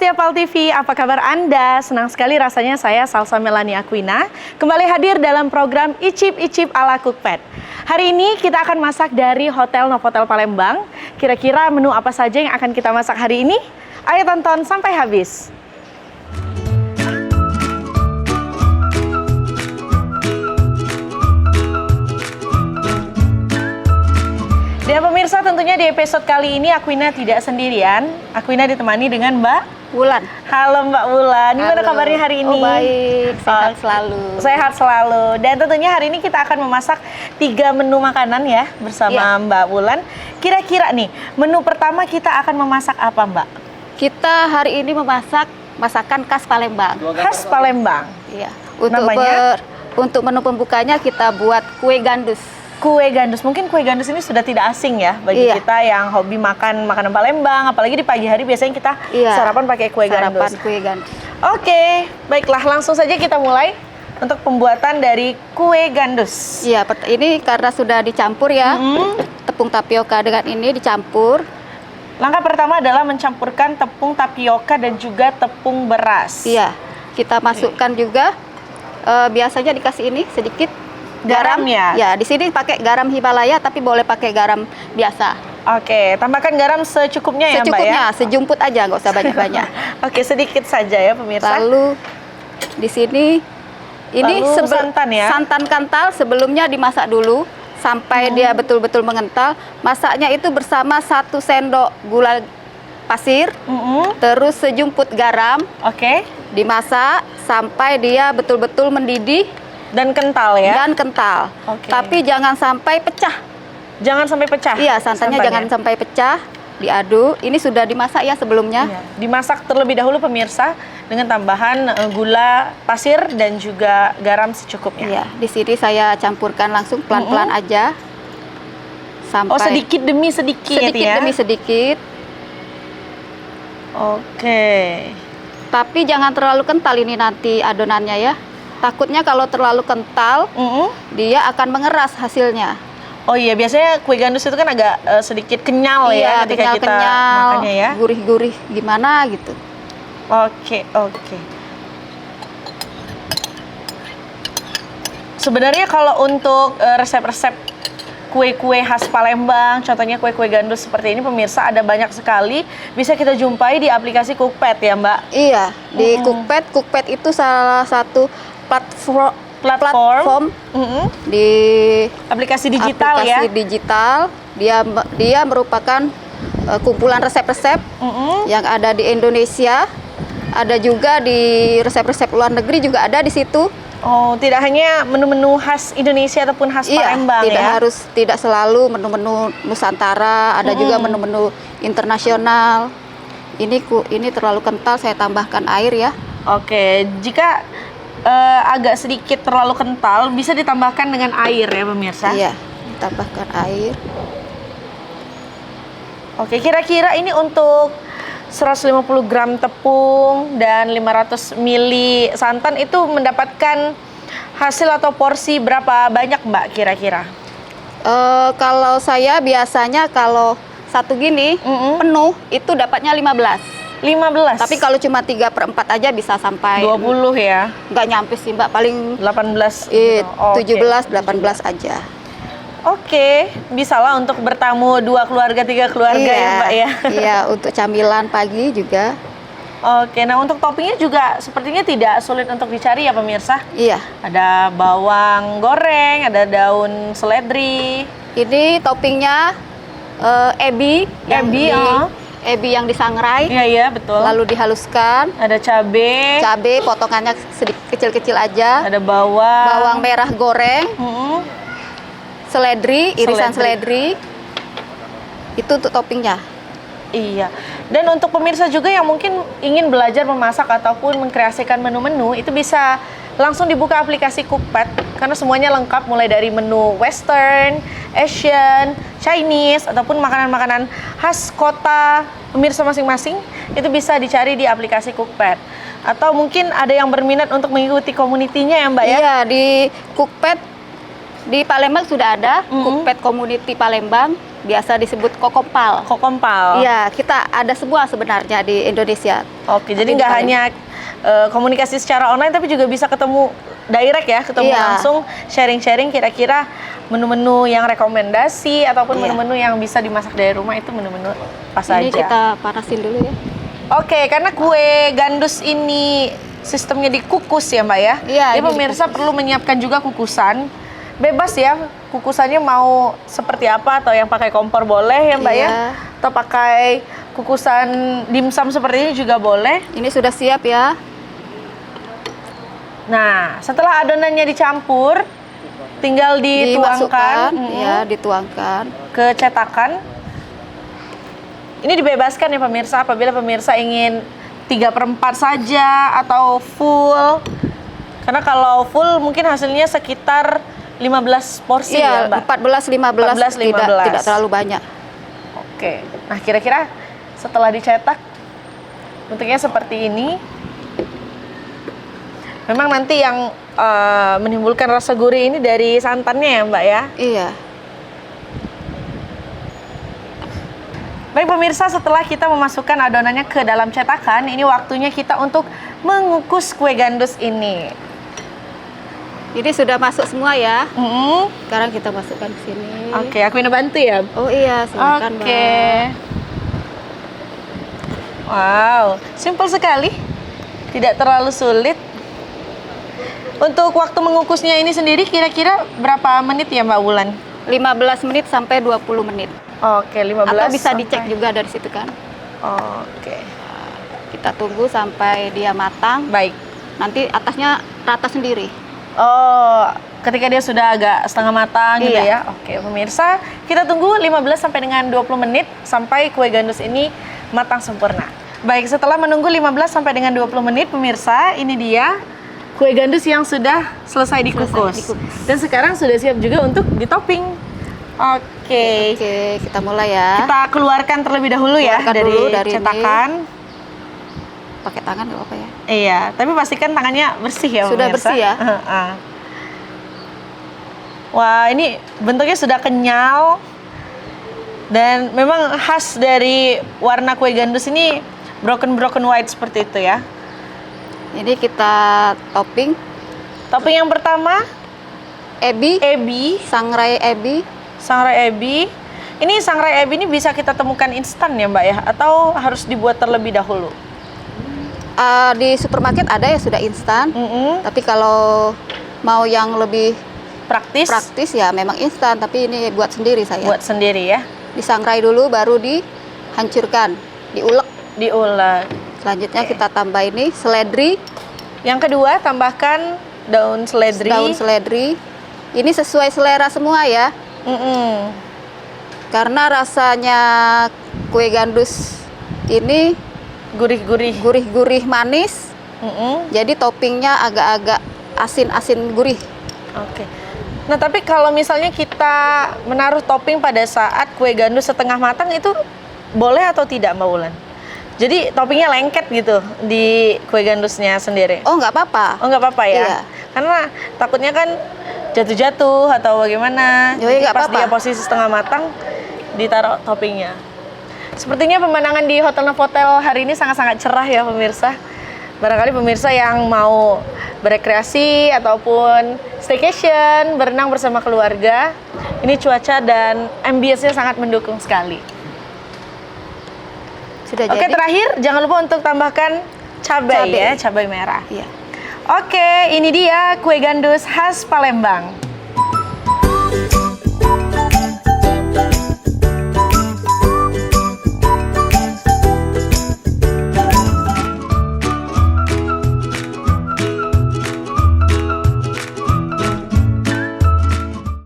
setia Pal TV, apa kabar Anda? Senang sekali rasanya saya Salsa Melani Aquina kembali hadir dalam program Icip-Icip ala Cookpad. Hari ini kita akan masak dari Hotel Novotel Palembang. Kira-kira menu apa saja yang akan kita masak hari ini? Ayo tonton sampai habis. Dan pemirsa, tentunya di episode kali ini Aquina tidak sendirian. Aquina ditemani dengan Mbak Wulan. Halo Mbak Wulan, gimana kabarnya hari ini? Oh baik, sehat selalu. Sehat selalu. Dan tentunya hari ini kita akan memasak 3 menu makanan ya bersama Mbak Wulan. Kira-kira nih, menu pertama kita akan memasak apa Mbak? Kita hari ini memasak masakan khas Palembang. Khas Palembang? Iya. Untuk menu pembukanya kita buat kue gandus. Kue gandus, mungkin kue gandus ini sudah tidak asing ya bagi kita yang hobi makan makanan Palembang, apalagi di pagi hari biasanya kita sarapan pakai kue gandus. Oke, baiklah langsung saja kita mulai untuk pembuatan dari kue gandus. Iya, ini karena sudah dicampur ya, tepung tapioka dengan ini dicampur. Langkah pertama adalah mencampurkan tepung tapioka dan juga tepung beras. Iya, kita masukkan juga, biasanya dikasih ini sedikit. Garam ya? Ya, di sini pakai garam Himalaya, tapi boleh pakai garam biasa. Oke, tambahkan garam secukupnya ya Mbak ya? Secukupnya, sejumput aja, nggak usah banyak-banyak. Oke, sedikit saja ya pemirsa. Lalu di sini, ini santan ya? Santan kental sebelumnya dimasak dulu sampai dia betul-betul mengental. Masaknya itu bersama 1 sendok gula pasir, terus sejumput garam. Oke. Dimasak sampai dia betul-betul mendidih. Dan kental ya? Dan kental. Tapi jangan sampai pecah. Jangan sampai pecah? Iya, santannya jangan sampai pecah. Diaduk. Ini sudah dimasak ya sebelumnya. Iya. Dimasak terlebih dahulu pemirsa dengan tambahan gula pasir dan juga garam secukupnya. Iya, di sini saya campurkan langsung pelan-pelan aja. Sampai sedikit demi sedikit ya? Sedikit demi sedikit. Oke. Tapi jangan terlalu kental ini nanti adonannya ya. Takutnya kalau terlalu kental, dia akan mengeras hasilnya. Oh iya, biasanya kue gandus itu kan agak sedikit kenyal ya ketika kita makannya ya. Gurih-gurih gimana gitu. Oke. Sebenarnya kalau untuk resep-resep kue-kue khas Palembang, contohnya kue-kue gandus seperti ini pemirsa ada banyak sekali. Bisa kita jumpai di aplikasi Cookpad ya Mbak? Iya, di Cookpad itu salah satu platform di aplikasi digital digital. Dia merupakan kumpulan resep-resep yang ada di Indonesia. Ada juga di resep-resep luar negeri juga ada di situ. Oh, tidak hanya menu-menu khas Indonesia ataupun khas Palembang ya? Tidak selalu menu-menu Nusantara, ada juga menu-menu internasional. Ini terlalu kental, saya tambahkan air ya. Oke, jika agak sedikit terlalu kental, bisa ditambahkan dengan air ya pemirsa? Iya, ditambahkan air. Oke, kira-kira ini untuk 150 gram tepung dan 500 ml santan itu mendapatkan hasil atau porsi berapa banyak Mbak kira-kira? Kalau saya biasanya kalau satu gini penuh itu dapatnya 15. Tapi kalau cuma 3/4 aja bisa sampai 20 ya? Nggak nyampe sih Mbak, paling 18 17, 18 aja. Oke, bisalah untuk bertamu 2 keluarga, 3 keluarga ya Mbak ya? Iya, untuk camilan pagi juga. Oke, nah untuk toppingnya juga sepertinya tidak sulit untuk dicari ya pemirsa? Iya. Ada bawang goreng, ada daun seledri. Ini toppingnya ebi yang disangrai. Iya betul. Lalu dihaluskan. Ada cabai potongannya sedikit kecil-kecil aja. Ada bawang merah goreng. Irisan seledri. Itu untuk toppingnya. Iya. Dan untuk pemirsa juga yang mungkin ingin belajar memasak ataupun mengkreasikan menu-menu, itu bisa langsung dibuka aplikasi Cookpad karena semuanya lengkap mulai dari menu Western, Asian, Chinese ataupun makanan-makanan khas kota pemirsa masing-masing itu bisa dicari di aplikasi Cookpad. Atau mungkin ada yang berminat untuk mengikuti komunitinya ya Mbak ya? Iya, di Cookpad di Palembang sudah ada Cookpad Community Palembang. biasa disebut kokompal. Kokompal. Iya, kita ada semua sebenarnya di Indonesia. Oke, jadi Tapi nggak di hanya komunikasi secara online, tapi juga bisa ketemu direct ya, ketemu Iya. langsung, sharing-sharing kira-kira menu-menu yang rekomendasi ataupun Iya. menu-menu yang bisa dimasak dari rumah itu menu-menu apa saja. Ini kita panasin dulu ya. Oke, karena kue gandus ini sistemnya dikukus ya Mbak ya? Iya, Jadi ini pemirsa perlu menyiapkan juga kukusan. Bebas ya, kukusannya mau seperti apa, atau yang pakai kompor boleh ya Mbak ya? Iya. Atau pakai kukusan dimsum seperti ini juga boleh. Ini sudah siap ya. Nah, setelah adonannya dicampur, tinggal dituangkan Dimasukkan, ya, dituangkan. ke cetakan. Ini dibebaskan ya pemirsa, apabila pemirsa ingin 3/4 saja atau full. Karena kalau full mungkin hasilnya sekitar 15 porsi ya Iya, Mbak? 14-15 14-15. tidak terlalu banyak. Oke, nah kira-kira setelah dicetak bentuknya seperti ini. Memang nanti yang menimbulkan rasa gurih ini dari santannya ya Mbak ya? Iya. Baik pemirsa, setelah kita memasukkan adonannya ke dalam cetakan, ini waktunya kita untuk mengukus kue gandus ini. Ini sudah masuk semua ya. Mm-mm. Sekarang kita masukkan ke sini. Oke, aku ini bantu ya. Oh iya, silakan Oke. Mbak. Wow, simpel sekali. Tidak terlalu sulit. Untuk waktu mengukusnya ini sendiri kira-kira berapa menit ya Mbak Wulan? 15 menit sampai 20 menit. Oke, 15 Atau bisa sampai- dicek juga dari situ kan. Oke, Kita tunggu sampai dia matang. baik. Nanti atasnya rata sendiri. Oh, ketika dia sudah agak setengah matang gitu Iya. ya. Oke, pemirsa, kita tunggu 15 sampai dengan 20 menit sampai kue gandus ini matang sempurna. Baik, setelah menunggu 15 sampai dengan 20 menit, pemirsa, ini dia kue gandus yang sudah selesai dikukus. dikukus. Dan sekarang sudah siap juga untuk ditopping. Oke. Oke, kita mulai ya. Kita keluarkan terlebih dahulu ya Keluarkan dari dulu dari ini. cetakan. Pakai tangan nggak apa-apa ya. Iya, tapi pastikan tangannya bersih ya Sudah pemirsa. bersih ya. Heeh. Wah, ini bentuknya sudah kenyal. Dan memang khas dari warna kue gandus ini broken white seperti itu ya. Ini kita topping Topping yang pertama, ebi, ebi, sangrai ebi. sangrai ebi. Ini sangrai ebi ini bisa kita temukan instan ya Mbak ya? Atau harus dibuat terlebih dahulu? Di supermarket ada ya sudah instan. Mm-mm. Tapi kalau mau yang lebih Praktis, praktis ya memang instan. Tapi ini buat sendiri saya. buat sendiri ya. Disangrai dulu baru dihancurkan, diulek. Diulek. Selanjutnya Oke. kita tambah ini seledri, Yang kedua, tambahkan daun seledri. daun seledri. Ini sesuai selera semua ya. Mm-mm. Karena rasanya kue gandus ini Gurih-gurih. gurih-gurih manis. Mm-mm. Jadi toppingnya agak-agak asin-asin gurih. Oke. Nah, tapi kalau misalnya kita menaruh topping pada saat kue gandus setengah matang itu boleh atau tidak Mbak Wulan? Jadi toppingnya lengket gitu di kue gandusnya sendiri. Oh nggak apa-apa. Oh nggak apa-apa ya? Iya. Karena takutnya kan jatuh-jatuh atau bagaimana. Oh, Jadi iya, nggak pas apa-apa. dia posisi setengah matang ditaruh toppingnya. Sepertinya pemandangan di Hotel Novotel hari ini sangat-sangat cerah ya pemirsa. Barangkali pemirsa yang mau berekreasi ataupun staycation, berenang bersama keluarga, ini cuaca dan ambience-nya sangat mendukung sekali. Sudah Oke, jadi. terakhir jangan lupa untuk tambahkan cabai Cabai. ya, cabai merah. Iya. Oke, ini dia kue gandus khas Palembang.